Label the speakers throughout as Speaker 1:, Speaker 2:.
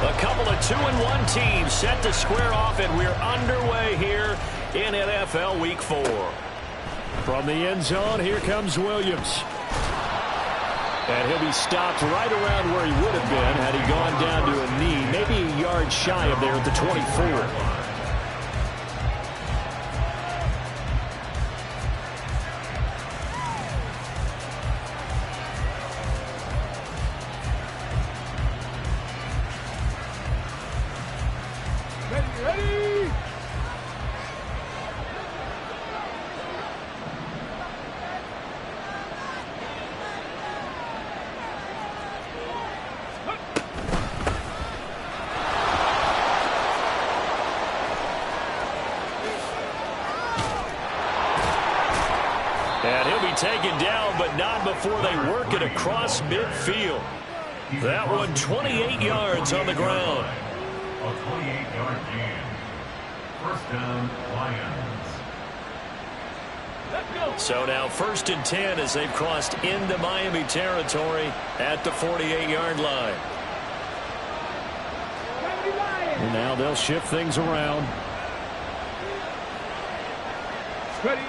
Speaker 1: A couple of 2-1 teams set to square off, and we're underway here in NFL Week 4.
Speaker 2: From the end zone, here comes Williams. And he'll be stopped right around where he would have been had he gone down to a knee, maybe a yard shy of there at the 24.
Speaker 1: And he'll be taken down, but not before they work it across midfield. That one 28 yards on the ground.
Speaker 3: A 28-yard gain. First down, Lions.
Speaker 1: So now 1st and 10 as they've crossed into Miami territory at the 48-yard line.
Speaker 2: And now they'll shift things around.
Speaker 4: Ready.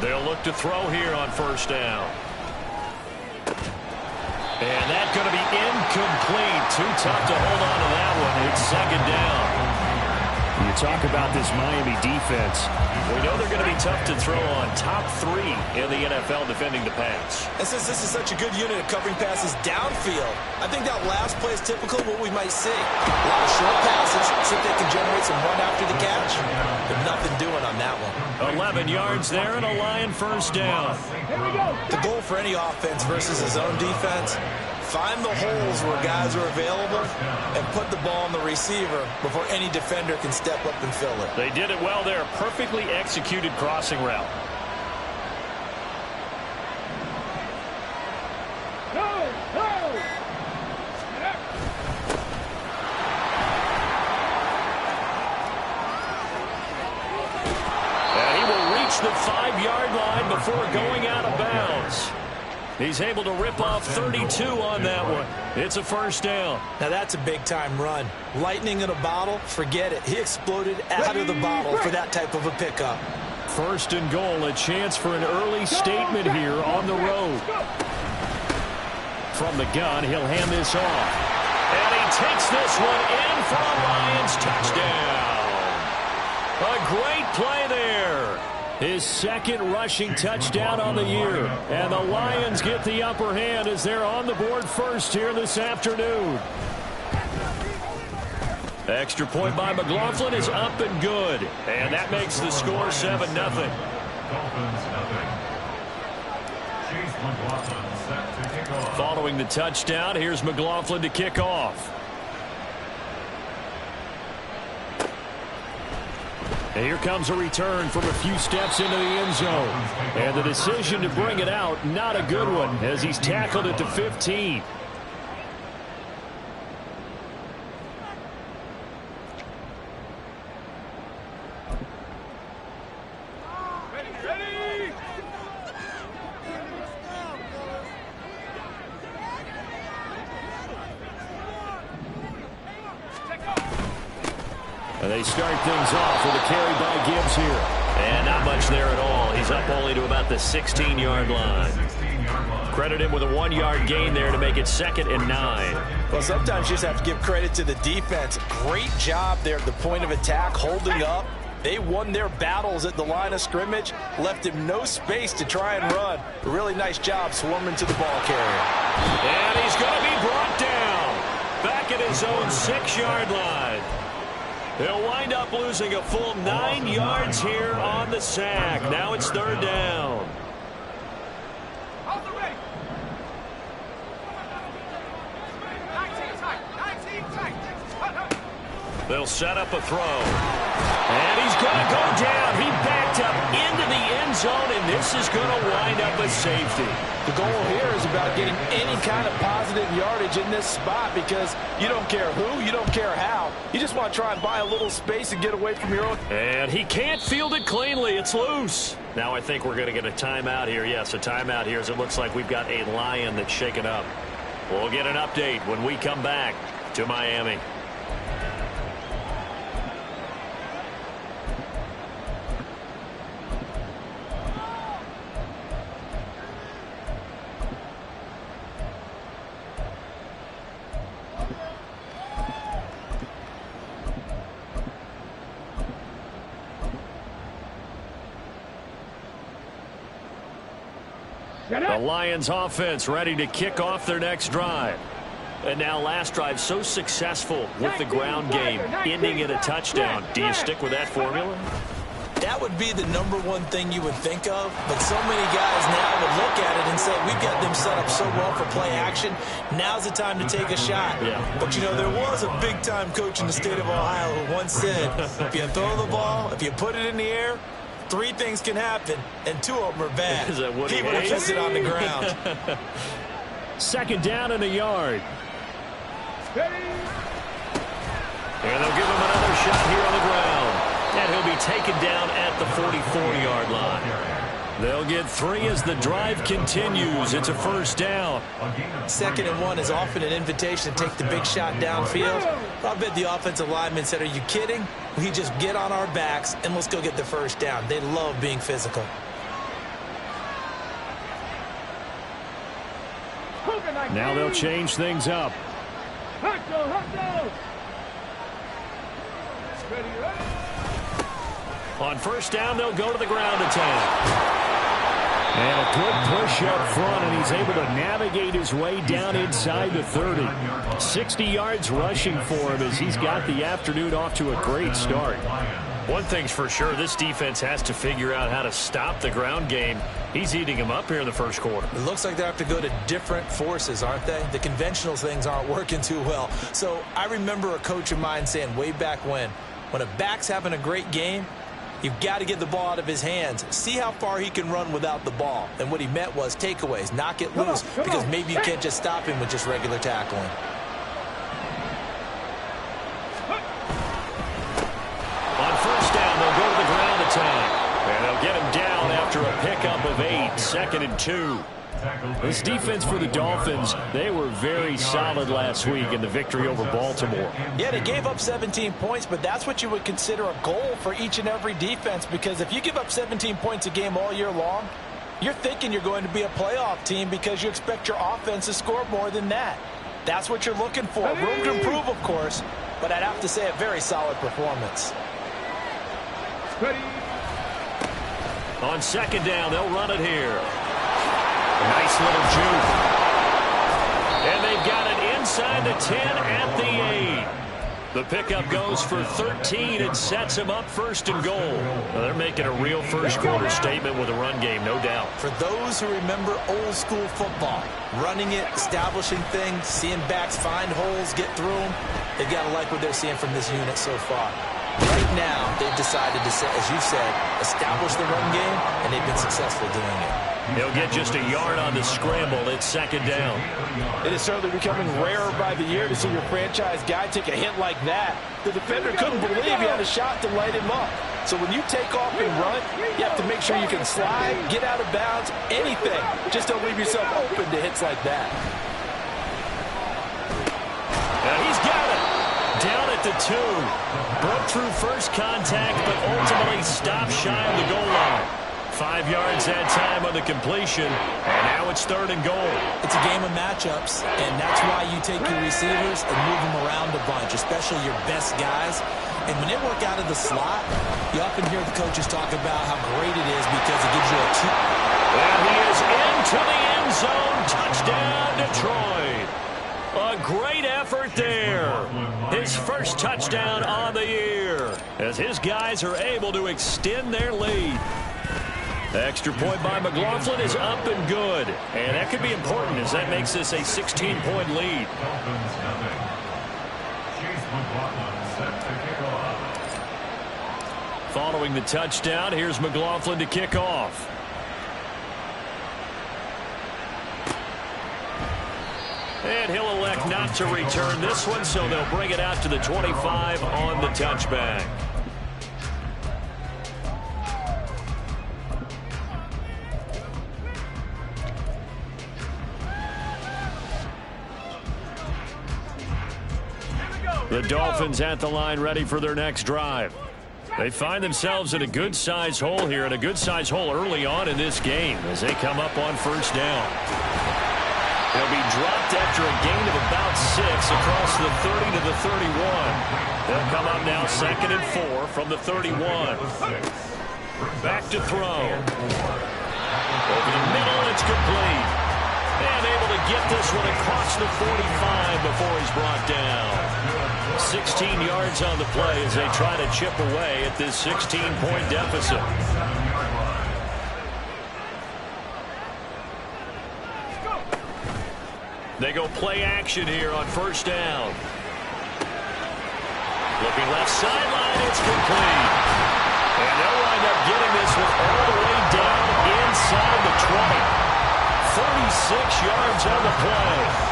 Speaker 1: They'll look to throw here on 1st down. And that's going to be incomplete. Too tough to hold on to that one. It's 2nd down.
Speaker 2: You talk about this Miami defense.
Speaker 1: We know they're going to be tough to throw on. Top 3 in the NFL defending the pass.
Speaker 5: And since this is such a good unit of covering passes downfield, I think that last play is typical of what we might see. A lot of short passes, see if they can generate some run after the catch. But nothing doing on that one.
Speaker 1: 11 yards there and a Lion 1st down.
Speaker 4: Here we go.
Speaker 5: The goal for any offense versus his own defense, find the holes where guys are available and put the ball on the receiver before any defender can step up and fill it.
Speaker 1: They did it well there. Perfectly executed crossing route. And he will reach the 5-yard line before going out of bounds. He's able to rip off 32 on that one. It's a 1st down.
Speaker 5: Now that's a big-time run. Lightning in a bottle, forget it. He exploded out of the bottle for that type of a pickup.
Speaker 2: 1st and goal, a chance for an early statement here on the road. From the gun, he'll hand this off.
Speaker 1: And he takes this one in for a Lions touchdown. A great play there.
Speaker 2: His 2nd rushing touchdown on the year. And the Lions get the upper hand as they're on the board first here this afternoon.
Speaker 1: Extra point by McLaughlin is up and good. And that makes the score 7-0.
Speaker 3: Dolphins, nothing. Chase McLaughlin set to kick off.
Speaker 1: Following the touchdown, here's McLaughlin to kick off.
Speaker 2: And here comes a return from a few steps into the end zone. And the decision to bring it out, not a good one, as he's tackled at the 15. And they start things off with a carry by Gibbs here.
Speaker 1: And not much there at all. He's up only to about the 16-yard line. Credit him with a 1-yard gain there to make it 2nd and 9.
Speaker 5: Well, sometimes you just have to give credit to the defense. Great job there at the point of attack, holding up. They won their battles at the line of scrimmage, left him no space to try and run. A really nice job swarming to the ball carrier.
Speaker 1: And he's going to be brought down back at his own 6-yard line. He'll wind up losing a full 9 yards here on the sack. Now it's 3rd down. They'll set up a throw. And he's going to go down. He backed up into the end zone, and this is going to wind up a safety.
Speaker 5: The goal here is about getting any kind of positive yardage in this spot because you don't care who, you don't care how. You just want to try and buy a little space and get away from your own.
Speaker 1: And he can't field it cleanly. It's loose. Now I think we're going to get a timeout here. Yes, a timeout here as it looks like we've got a Lion that's shaken up. We'll get an update when we come back to Miami.
Speaker 2: The Lions offense ready to kick off their next drive.
Speaker 1: And now last drive so successful with the ground game, ending in a touchdown. Do you stick with that formula?
Speaker 5: That would be the #1 thing you would think of, but so many guys now would look at it and say, we've got them set up so well for play action, now's the time to take a shot.
Speaker 1: Yeah.
Speaker 5: But, you know, there was a big-time coach in the state of Ohio who once said, if you throw the ball, if you put it in the air, 3 things can happen, and 2 of them are bad.
Speaker 1: Is that what
Speaker 5: he would have kissed it on the ground.
Speaker 2: Second down and a yard.
Speaker 1: And they'll give him another shot here on the ground. And he'll be taken down at the 44-yard line.
Speaker 2: They'll get 3 as the drive continues. It's a first down.
Speaker 5: 2nd and 1 is often an invitation to take the big shot downfield. I bet the offensive lineman said, are you kidding? We just get on our backs and let's go get the first down. They love being physical.
Speaker 2: Now they'll change things up.
Speaker 1: On first down, they'll go to the ground attack.
Speaker 2: And a good push up front, and he's able to navigate his way down inside the 30. 60 yards rushing for him as he's got the afternoon off to a great start.
Speaker 1: One thing's for sure, this defense has to figure out how to stop the ground game. He's eating them up here in the first quarter.
Speaker 5: It looks like they have to go to different forces, aren't they? The conventional things aren't working too well. So I remember a coach of mine saying way back when a back's having a great game, you've got to get the ball out of his hands. See how far he can run without the ball. And what he meant was takeaways, knock it loose, because maybe you can't just stop him with just regular tackling.
Speaker 1: On first down, they'll go to the ground attack. And they'll get him down after a pickup of 8, 2nd and 2.
Speaker 2: This defense for the Dolphins, they were very solid last week in the victory over Baltimore.
Speaker 5: Yeah, they gave up 17 points, but that's what you would consider a goal for each and every defense, because if you give up 17 points a game all year long, you're thinking you're going to be a playoff team because you expect your offense to score more than that. That's what you're looking for. Room to improve, of course, but I'd have to say a very solid performance.
Speaker 1: On second down, they'll run it here. Nice little juke. And they've got it inside the 10 at the 8. The pickup goes for 13 and sets him up first and goal. Well, they're making a real first quarter statement with a run game, no doubt.
Speaker 5: For those who remember old school football, running it, establishing things, seeing backs find holes, get through them, they've got to like what they're seeing from this unit so far. Right now, they've decided to, as you said, establish the run game, and they've been successful doing it.
Speaker 1: He'll get just a yard on the scramble. It's second down.
Speaker 6: It is certainly becoming rarer by the year to see your franchise guy take a hit like that. The defender couldn't believe he had a shot to light him up. So when you take off and run, you have to make sure you can slide, get out of bounds, anything. Just don't leave yourself open to hits like that.
Speaker 1: He's got it. Down at the 2. Broke through first contact, but ultimately stopped shy of the goal line. 5 yards that time on the completion, and now it's 3rd and goal.
Speaker 5: It's a game of matchups, and that's why you take your receivers and move them around a bunch, especially your best guys. And when they work out of the slot, you often hear the coaches talk about how great it is because it gives you a two.
Speaker 1: And he is into the end zone. Touchdown, Detroit. A great effort there. His first touchdown on the year as his guys are able to extend their lead. Extra point by McLaughlin is up and good. And that could be important as that makes this a 16-point lead. Following the touchdown, here's McLaughlin to kick off. And he'll elect not to return this one, so they'll bring it out to the 25 on the touchback.
Speaker 2: The Dolphins at the line ready for their next drive. They find themselves in a good-sized hole here, and a good-sized hole early on in this game as they come up on first down. They'll be dropped after a gain of about 6 across the 30 to the 31. They'll come up now 2nd and 4 from the 31. Back to throw. Over the middle, it's complete. And able to get this one across the 45 before he's brought down. 16 yards on the play as they try to chip away at this 16-point deficit. They go play action here on first down. Looking left sideline, it's complete. And they'll wind up getting this one all the way down inside the 20. 36 yards on the play.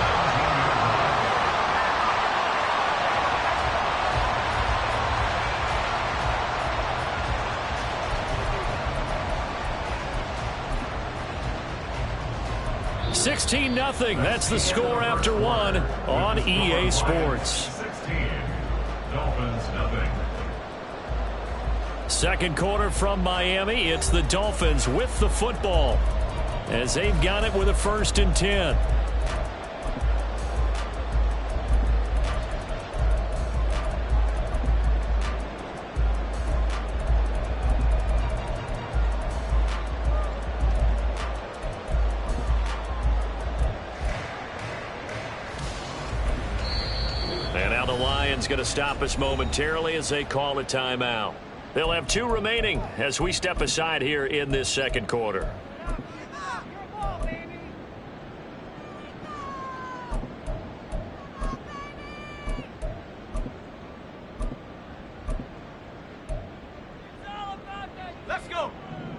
Speaker 2: $16-0. That's the score after one on EA Sports.
Speaker 3: 16. Dolphins nothing.
Speaker 2: Second quarter from Miami. It's the Dolphins with the football as they've got it with a 1st and 10. And now the Lions going to stop us momentarily as they call a timeout. They'll have 2 remaining as we step aside here in this second quarter.
Speaker 4: Let's go.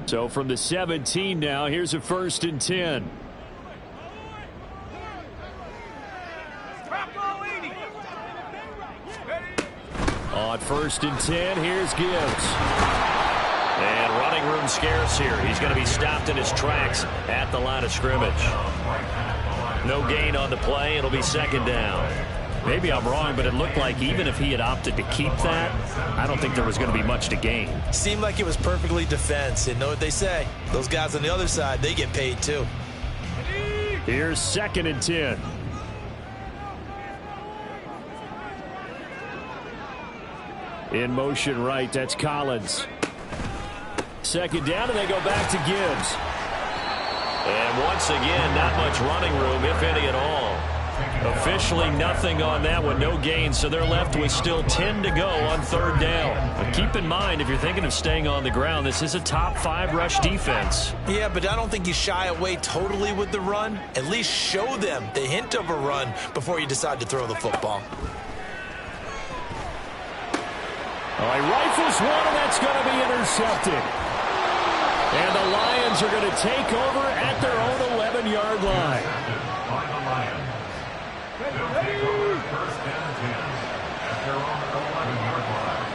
Speaker 2: So from the 17 now, here's a 1st and 10. On 1st and 10, here's Gibbs. And running room scarce here. He's going to be stopped in his tracks at the line of scrimmage. No gain on the play. It'll be 2nd down. Maybe I'm wrong, but it looked like even if he had opted to keep that, I don't think there was going to be much to gain.
Speaker 5: Seemed like it was perfectly defense. And know what they say? Those guys on the other side, they get paid too.
Speaker 2: Here's 2nd and 10. In motion right, that's Collins. 2nd down, and they go back to Gibbs. And once again, not much running room, if any at all. Officially nothing on that one, no gain, so they're left with still 10 to go on 3rd down. But keep in mind, if you're thinking of staying on the ground, this is a top 5 rush defense.
Speaker 5: Yeah, but I don't think you shy away totally with the run. At least show them the hint of a run before you decide to throw the football.
Speaker 2: All right, rifles one, and that's going to be intercepted. And the Lions are going to take over at their own 11-yard line.
Speaker 3: By the Lions. They'll take over 1st and 10 at their own 11-yard line.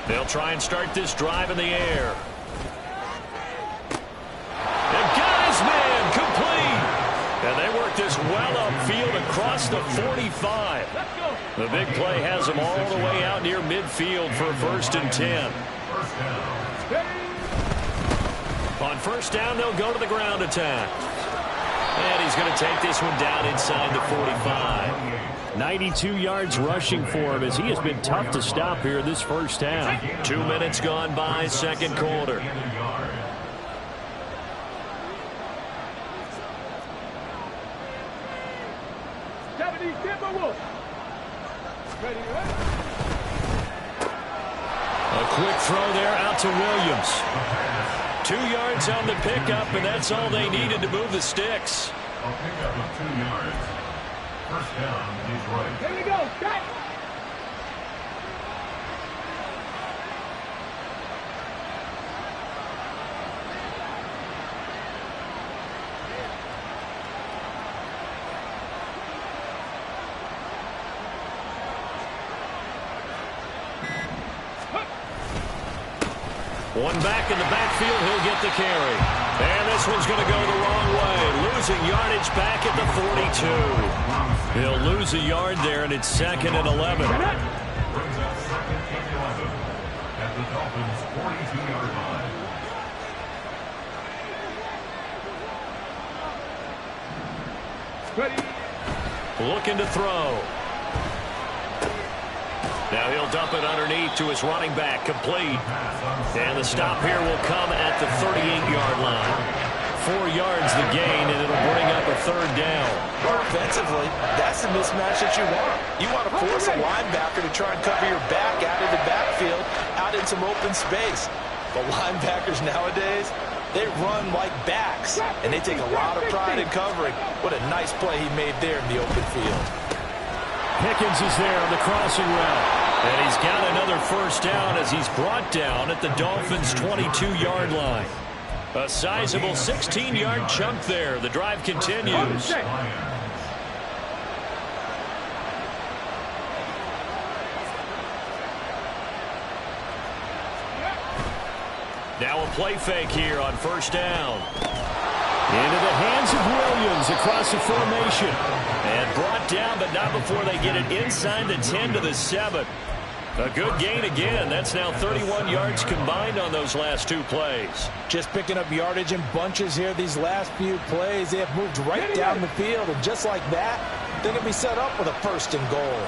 Speaker 2: They'll try and start this drive in the air. Man, complete. And they work this well upfield across the 45. The big play has them all the way out near midfield for 1st and 10. On 1st down, they'll go to the ground attack. And he's going to take this one down inside the 45. 92 yards rushing for him as he has been tough to stop here this first half. 2 minutes gone by, 2nd quarter. A quick throw there out to Williams. 2 yards on the pickup, and that's all they needed to move the sticks.
Speaker 3: A pickup of 2 yards. 1st down, Detroit.
Speaker 4: Here we go. Cut.
Speaker 1: One back in the backfield, he'll get the carry. And this one's going to go the wrong way. Losing yardage back at the 42. He'll lose a yard there, and it's 2nd and 11.
Speaker 3: Brings up 2nd and 11 at the Dolphins' 42-yard line.
Speaker 4: Ready.
Speaker 1: Looking to throw. Now he'll dump it underneath to his running back, complete. And the stop here will come at the 38-yard line. 4 yards the gain, and it'll bring up a 3rd down.
Speaker 5: Offensively, that's the mismatch that you want. You want to force a linebacker to try and cover your back out of the backfield, out in some open space. But linebackers nowadays, they run like backs, and they take a lot of pride in covering. What a nice play he made there in the open field.
Speaker 2: Pickens is there on the crossing route.
Speaker 1: And he's got another 1st down as he's brought down at the Dolphins' 22-yard line. A sizable 16-yard chunk there. The drive continues. Now a play fake here on 1st down.
Speaker 2: Into the hands of Williams across the formation.
Speaker 1: And brought down, but not before they get it inside the 10 to the 7. A good gain again. That's now 31 yards combined on those last 2 plays.
Speaker 5: Just picking up yardage in bunches here these last few plays. They have moved right down the field, and just like that, they're going to be set up with a 1st and goal.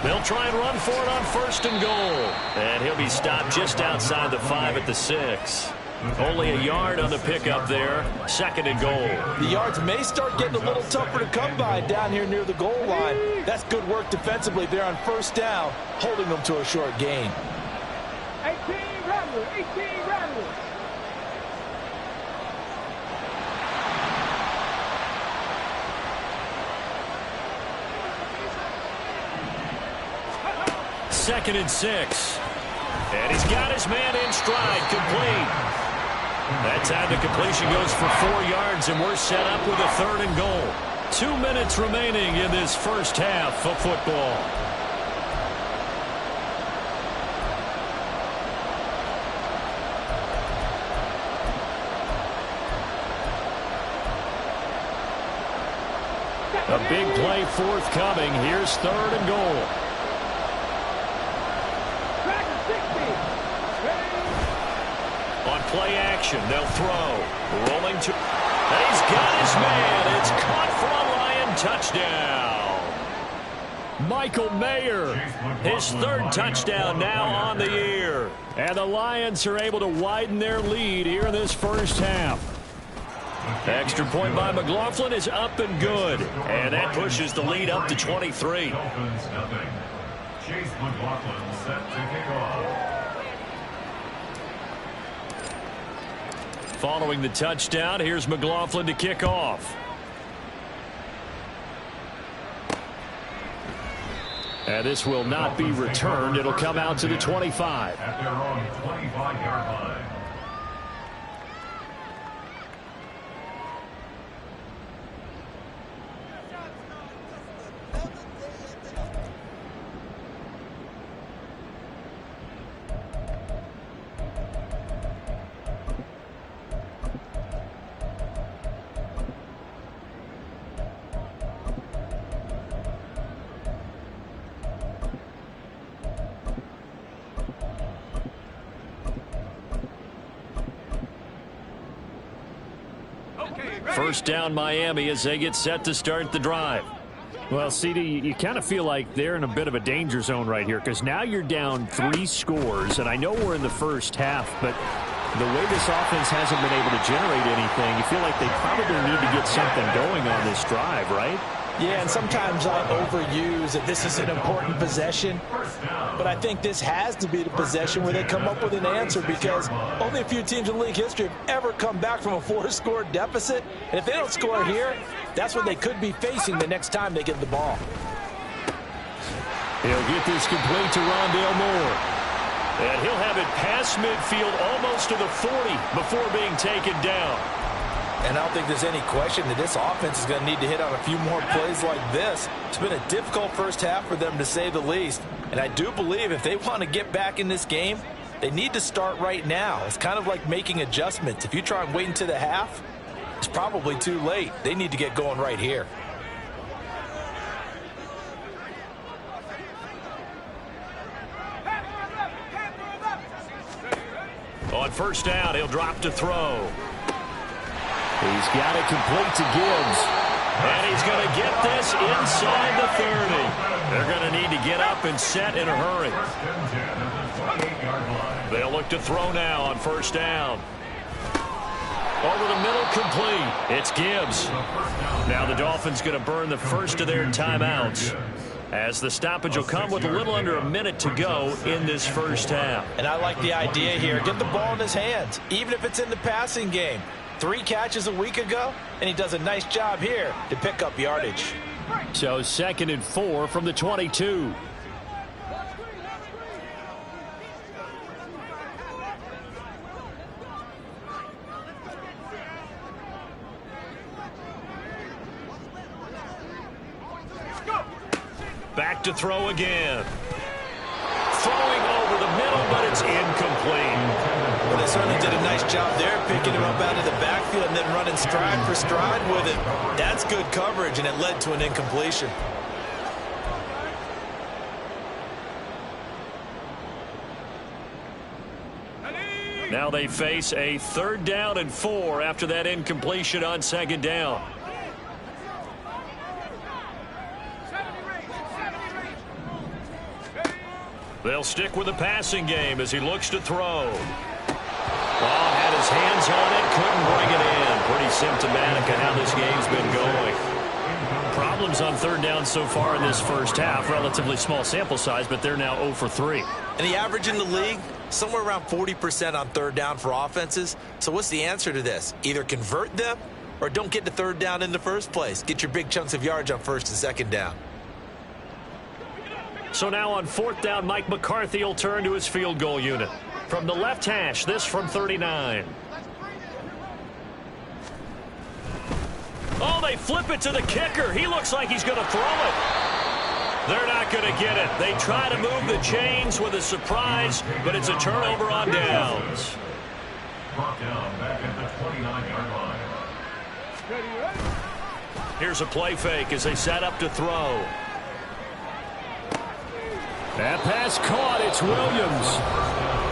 Speaker 1: They'll try and run for it on 1st and goal. And he'll be stopped just outside the 5 at the 6. Only a yard on the pickup there. 2nd and goal.
Speaker 5: The yards may start getting a little tougher to come by down here near the goal line. That's good work defensively there on 1st down, holding them to a short gain.
Speaker 4: 18 Ramblers, 18 Ramblers.
Speaker 1: Second and 6. And he's got his man in stride, complete. That time the completion goes for 4 yards, and we're set up with a 3rd and goal. 2 minutes remaining in this 1st half of football. A big play forthcoming. Here's 3rd and goal. On play action, they'll throw. Rolling to... And he's got his man. It's caught for a Lion touchdown.
Speaker 2: Michael Mayer.
Speaker 1: His 3rd touchdown now on the year.
Speaker 2: And the Lions are able to widen their lead here in this 1st half.
Speaker 1: Extra point by McLaughlin is up and good. And that pushes the lead up to 23.
Speaker 3: Dolphins nothing. Chase McLaughlin set to kick off.
Speaker 1: Following the touchdown, here's McLaughlin to kick off.
Speaker 2: And this will not be returned. It'll come out to the 25.
Speaker 3: At their own 25-yard line.
Speaker 1: First down Miami as they get set to start the drive.
Speaker 2: Well, CD, you kind of feel like they're in a bit of a danger zone right here because now you're down 3 scores, and I know we're in the 1st half, but the way this offense hasn't been able to generate anything, you feel like they probably need to get something going on this drive, right?
Speaker 5: Yeah, and sometimes I overuse that this is an important possession, but I think this has to be the possession where they come up with an answer because only a few teams in league history have ever come back from a 4-score deficit, and if they don't score here, that's what they could be facing the next time they get the ball.
Speaker 1: He'll get this complete to Rondale Moore. And he'll have it past midfield almost to the 40 before being taken down.
Speaker 6: And I don't think there's any question that this offense is going to need to hit on a few more plays like this. It's been a difficult first half for them, to say the least. And I do believe if they want to get back in this game, they need to start right now. It's kind of like making adjustments. If you try and wait until the half, it's probably too late. They need to get going right here.
Speaker 1: On first down, he'll drop to throw.
Speaker 2: He's got it complete to Gibbs.
Speaker 1: And he's going to get this inside the 30. They're going to need to get up and set in a hurry. They'll look to throw now on first down. Over the middle, complete. It's Gibbs. Now the Dolphins going to burn the first of their timeouts, as the stoppage will come with a little under a minute to go in this first half.
Speaker 6: And I like the idea here. Get the ball in his hands, even if it's in the passing game. 3 catches a week ago, and he does a nice job here to pick up yardage.
Speaker 2: So 2nd and 4 from the 22.
Speaker 1: Back to throw again. Throwing over the middle, but it's incomplete.
Speaker 6: Well, they certainly did a nice job there, picking him up out of the backfield and then running stride for stride with it. That's good coverage, and it led to an incompletion.
Speaker 1: Now they face a 3rd down and 4 after that incompletion on 2nd down. They'll stick with the passing game as he looks to throw. Well, had his hands on it, couldn't bring it in. Pretty symptomatic of how this game's been going.
Speaker 2: Problems on 3rd down so far in this first half. Relatively small sample size, but they're now 0 for 3.
Speaker 6: And the average in the league, somewhere around 40% on 3rd down for offenses. So what's the answer to this? Either convert them or don't get to 3rd down in the first place. Get your big chunks of yards on 1st and 2nd down.
Speaker 1: So now on 4th down, Mike McCarthy will turn to his field goal unit. From the left hash, this from 39. Oh, they flip it to the kicker. He looks like he's going to throw it. They're not going to get it. They try to move the chains with a surprise, but it's a turnover on downs.
Speaker 3: Brought down back at the 29-yard line.
Speaker 1: Here's a play fake as they set up to throw.
Speaker 2: That pass caught. It's Williams.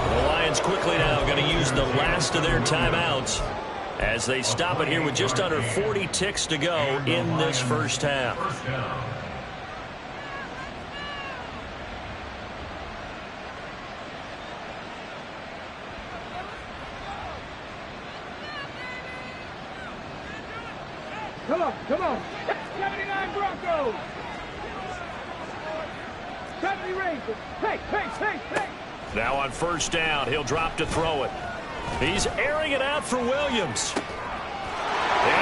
Speaker 1: The Lions quickly now going to use the last of their timeouts as they stop it here with just under 40 ticks to go in this first half.
Speaker 4: Come on, come on. 79 Broncos. 70 Rangers. Hey.
Speaker 1: Now on first down, he'll drop to throw it. He's airing it out for Williams. And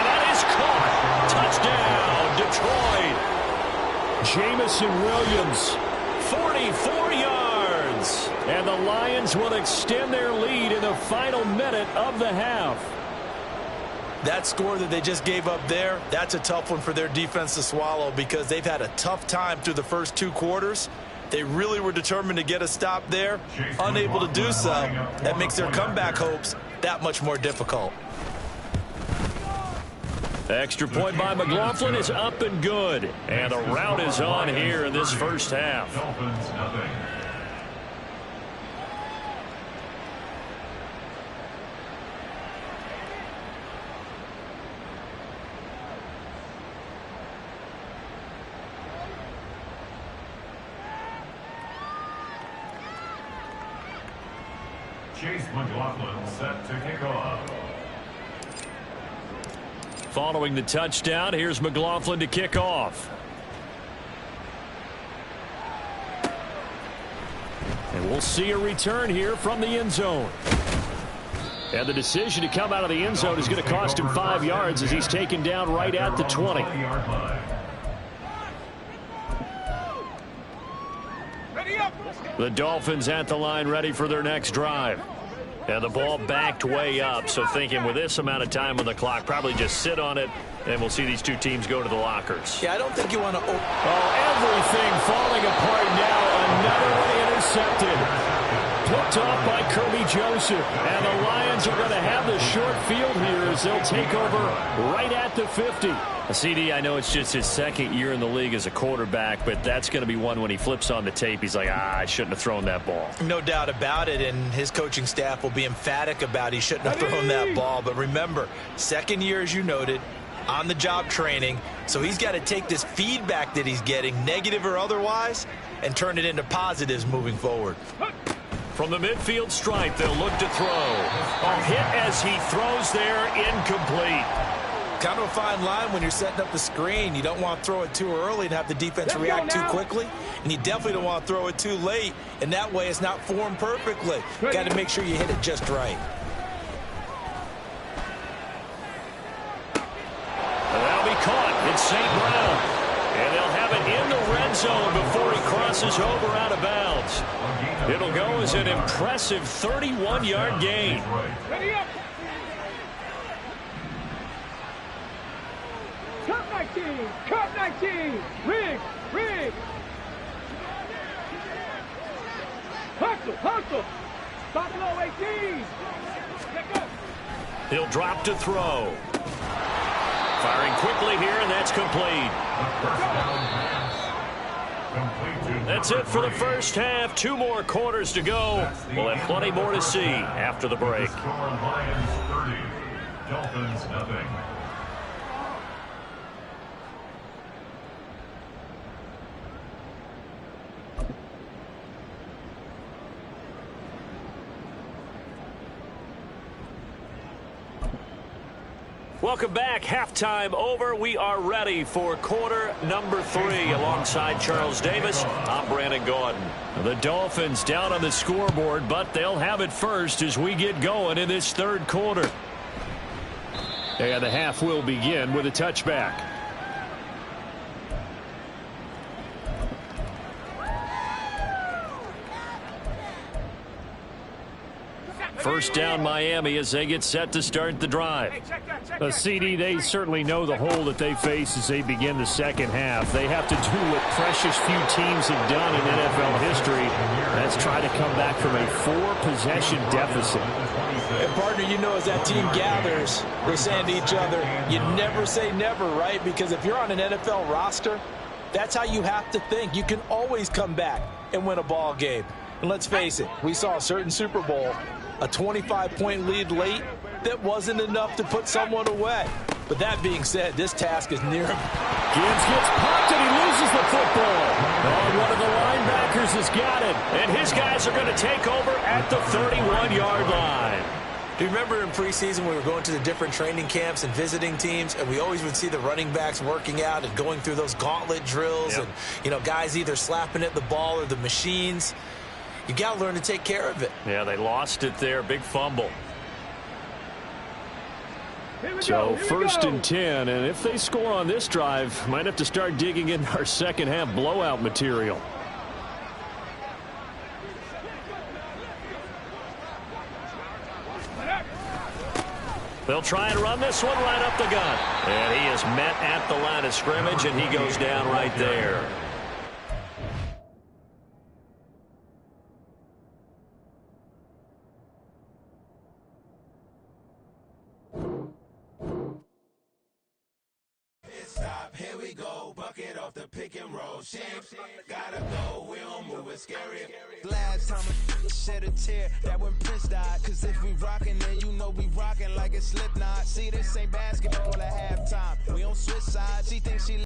Speaker 1: that is caught. Touchdown, Detroit.
Speaker 2: Jamison Williams.
Speaker 1: 44 yards.
Speaker 2: And the Lions will extend their lead in the final minute of the half.
Speaker 6: That score that they just gave up there, that's a tough one for their defense to swallow because they've had a tough time through the first 2 quarters. They really were determined to get a stop there, unable to do so. That makes their comeback hopes that much more difficult.
Speaker 1: Extra point by McLaughlin is up and good. And the rout is on here in this first half.
Speaker 3: Dolphins, nothing. Chase McLaughlin set to kick off.
Speaker 1: Following the touchdown, here's McLaughlin to kick off.
Speaker 2: And we'll see a return here from the end zone. And the decision to come out of the end zone is going to cost him 5 yards as he's taken down right at the 20.
Speaker 1: The Dolphins at the line ready for their next drive.
Speaker 2: And the ball backed way up, so thinking with this amount of time on the clock, probably just sit on it, and we'll see these two teams go to the lockers.
Speaker 5: Yeah, I don't think you want to...
Speaker 2: Oh, everything falling apart now. Another one intercepted. Picked off by Kirby Joseph. And the Lions are going to have the short field here as they'll take over right at the 50. CD, I know it's just his second year in the league as a quarterback, but that's going to be one when he flips on the tape. He's like, I shouldn't have thrown that ball.
Speaker 5: No doubt about it, and his coaching staff will be emphatic about he shouldn't have thrown that ball. But remember, second year, as you noted, on-the-job training, so he's got to take this feedback that he's getting, negative or otherwise, and turn it into positives moving forward.
Speaker 1: From the midfield stripe, they'll look to throw. A hit as he throws there, incomplete.
Speaker 5: Kind of a fine line when you're setting up the screen. You don't want to throw it too early and have the defense react too quickly, and you definitely don't want to throw it too late, and that way it's not formed perfectly. Got to make sure you hit it just right.
Speaker 1: That'll be caught. It's St. Brown. And they'll have it in the red zone before he crosses over out of bounds. It'll go as an impressive 31-yard gain.
Speaker 4: Ready up. Cut 19. Cut 19. Rig. Rig. Hustle. Hustle. Stop low 18. Let go.
Speaker 1: He'll drop to throw. Firing quickly here, and that's complete. That's it for the first half. 2 more quarters to go. We'll have plenty more to see after the break.
Speaker 3: Lions 30, Dolphins nothing.
Speaker 1: Welcome back. Halftime over. We are ready for quarter number 3. Alongside Charles Davis, I'm Brandon Gordon.
Speaker 2: The Dolphins down on the scoreboard, but they'll have it first as we get going in this third quarter. And the half will begin with a touchback. First down Miami as they get set to start the drive. CD, they certainly know the hole that they face as they begin the second half. They have to do what precious few teams have done in NFL history. That's try to come back from a 4-possession deficit.
Speaker 5: And partner, you know, as that team gathers, we're saying to each other, you never say never, right? Because if you're on an NFL roster, that's how you have to think. You can always come back and win a ball game. And let's face it, we saw a certain Super Bowl, a 25-point lead late, that wasn't enough to put someone away. But that being said, this task is near him.
Speaker 2: Gibbs gets popped and he loses the football. Oh, one of the linebackers has got it.
Speaker 1: And his guys are going to take over at the 31-yard line.
Speaker 5: Do you remember in preseason we were going to the different training camps and visiting teams, and we always would see the running backs working out and going through those gauntlet drills, and, you know, guys either slapping at the ball or the machines. You got to learn to take care of it.
Speaker 1: Yeah, they lost it there. Big fumble.
Speaker 2: So first and 10, and if they score on this drive, might have to start digging in our second half blowout material.
Speaker 1: They'll try and run this one right up the gut. And he is met at the line of scrimmage, and he goes down right there.
Speaker 7: Here we go, bucket off the pick and roll. Shit, gotta go, we don't move it scary. Last time I shed a tear, that when Prince died. Cause if we rockin', then you know we rockin' like a Slipknot. See, this ain't basketball at halftime. We don't switch sides, she thinks she